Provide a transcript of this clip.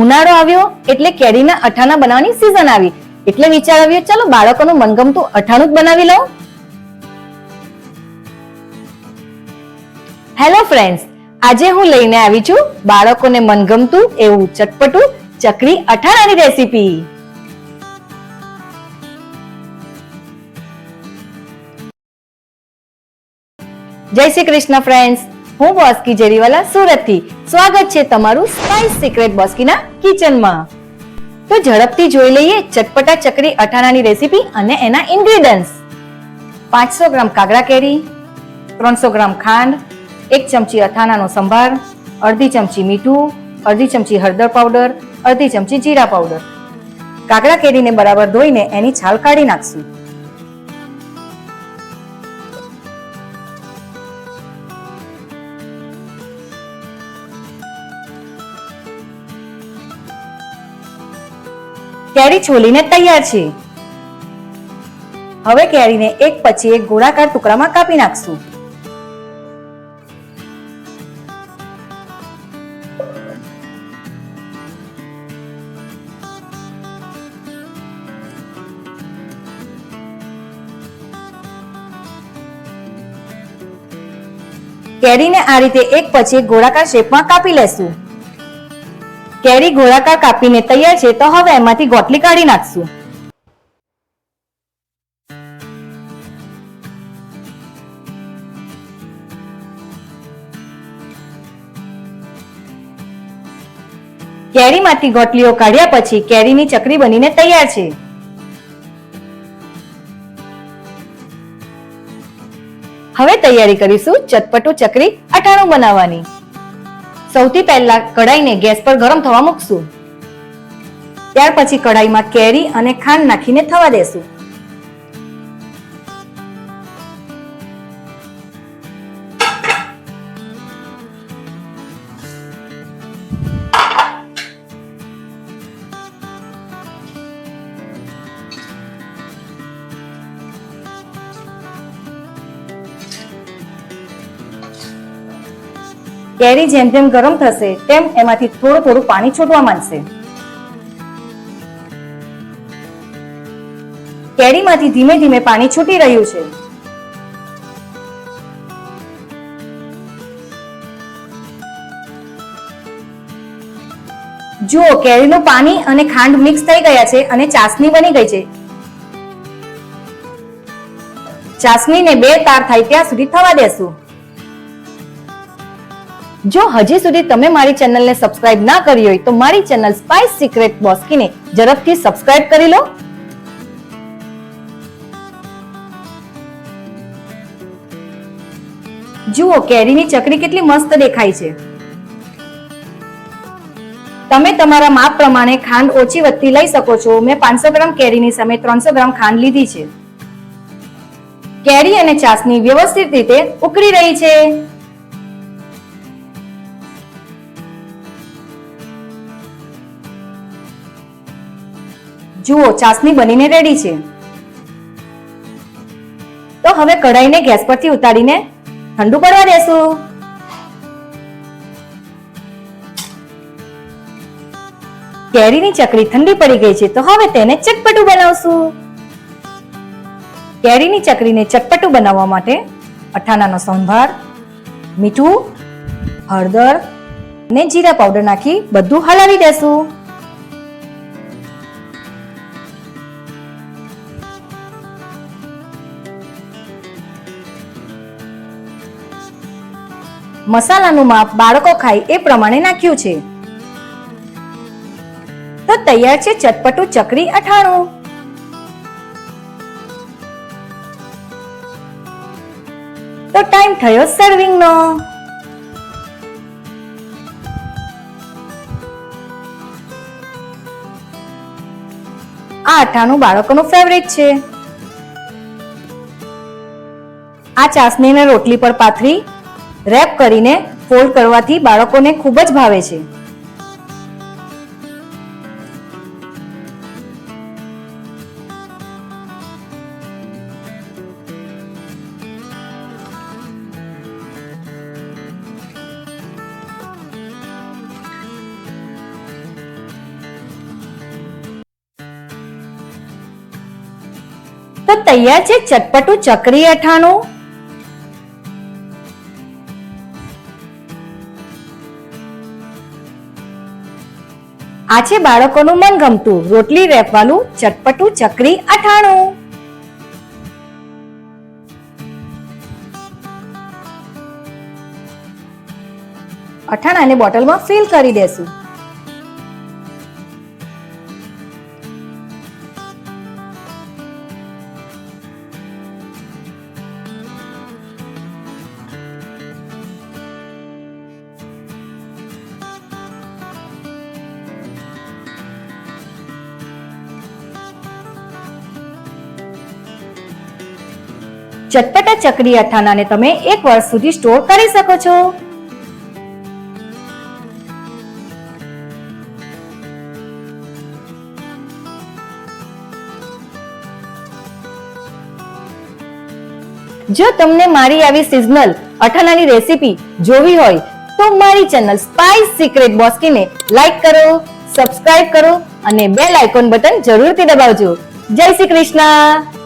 ઉનાળો આવ્યો એટલે કેરીના અઠાણા બનાવવાની સીઝન આવી, એટલે વિચાર આવ્યો ચાલો બાળકોનું મનગમતું અઠાણું જ બનાવી લઉં. હેલો ફ્રેન્ડ્સ, આજે હું લઈને આવી છું બાળકોને મનગમતું એવું ચટપટું ચકરી અઠાણાની રેસીપી. જય શ્રી કૃષ્ણ ફ્રેન્ડ્સ, હું બોસ્કી જેરીવાલા સુરતથી. સ્વાગત છે તમારું સ્પાઇસ સિક્રેટ બોસ્કીના કિચનમાં. તો ઝડપથી જોઈ લઈએ ચટપટા ચકરી અઠાણાની રેસીપી અને એના ઇન્ગ્રેડિયન્ટ્સ. 500 ગ્રામ કાગડા કેરી, 300 ગ્રામ ખાંડ, 1 ચમચી અથાણાનો સંભાર, અડધી ચમચી મીઠું, અડધી ચમચી હળદર પાવડર, અડધી ચમચી જીરા પાવડર. કાગડા કેરીને બરાબર ધોઈને એની છાલ કાઢી નાખશું. કેરી છોલીને તૈયાર છે. હવે કેરીને એક પછી એક ગોળાકાર ટુકડામાં કાપી નાખશું. કેરીને આ રીતે એક પછી એક ગોળાકાર શેપમાં કાપી લેશું. કેરી ગોળાકાર કાપીને તૈયાર છે, તો હવે એમાંથી ગોટલી કાઢી નાખશું. કેરીમાંથી ગોટલીઓ કાઢ્યા પછી કેરીની ચકરી બનીને તૈયાર છે. હવે તૈયારી કરીશું ચટપટું ચકરી અઠાણું બનાવવાની. સૌથી પહેલા કઢાઈને ગેસ પર ગરમ થવા મૂકશું. ત્યાર પછી કઢાઈમાં કેરી અને ખાંડ નાખીને થવા દેશું. કેરી જેમ જેમ ગરમ થશે તેમ એમાંથી થોડું થોડું પાણી છૂટવા માંડશે. કેરીમાંથી ધીમે ધીમે પાણી છૂટી રહ્યું છે. જુઓ, કેરીનું પાણી અને ખાંડ મિક્સ થઈ ગયા છે અને ચાસણી બની ગઈ છે. ચાસણીને 2 તાર થાય ત્યાં સુધી થવા દેશું. જો હજી સુધી તમે મારી ચેનલને સબસ્ક્રાઇબ ના કરી હોય તો મારી ચેનલ સ્પાઇસ સિક્રેટ બોસ્કીને ઝડપથી સબસ્ક્રાઇબ કરી લો. જુઓ, કેરીની ચકરી કેટલી મસ્ત દેખાય છે. તમે તમારા માપ પ્રમાણે ખાંડ ઓછી વધતી લઈ શકો છો. મેં 500 ગ્રામ કેરીની સામે 300 ગ્રામ ખાંડ લીધી છે. કેરી અને ચાસણી વ્યવસ્થિત રીતે ઉકળી રહી છે. જુઓ, ચાસણી બનીને રેડી છે. તો હવે કઢાઈને ગેસ પરથી ઉતારીને ઠંડુ પડવા દેશું. કેરીની ચકરી ઠંડી પડી ગઈ છે, તો હવે તેને ચટપટું બનાવશું. કેરીની ચકરીને ચટપટું બનાવવા માટે અઠાણાનો સંભાર, મીઠું, હળદર અને જીરા પાવડર નાખી બધું હલાવી દેશું. મસાલાનું માપ બાળકો ખાય એ પ્રમાણે નાખ્યું છે. તો તૈયાર છે ચટપટું ચકરી અઠાણું. તો ટાઈમ થયો સર્વિંગનો. આ અઠાણું બાળકોનું ફેવરેટ છે. આ ચાસણીને રોટલી પર પાથરી રેપ કરીને ફોલ્ડ કરવાથી બાળકોને ખૂબ જ ભાવે છે. તો તૈયાર છે ચટપટું ચકરી અથાણું. આ છે બાળકોનું મનગમતું રોટલી રેપવાળું ચટપટું ચકરી અથાણું. અથાણાને બોટલમાં ફિલ કરી દેશું. ચટપટા ચકરી અથાણાને તમે 1 વર્ષ સુધી સ્ટોર કરી શકો છો. જો તમને મારી આવી સિઝનલ અથાણાની રેસીપી જોવી હોય તો મારી ચેનલ સ્પાઇસ સિક્રેટ બોસ્કીને લાઈક કરો, સબસ્ક્રાઇબ કરો અને બેલ આઇકોન બટન જરૂરથી દબાવજો. જય શ્રી કૃષ્ણ.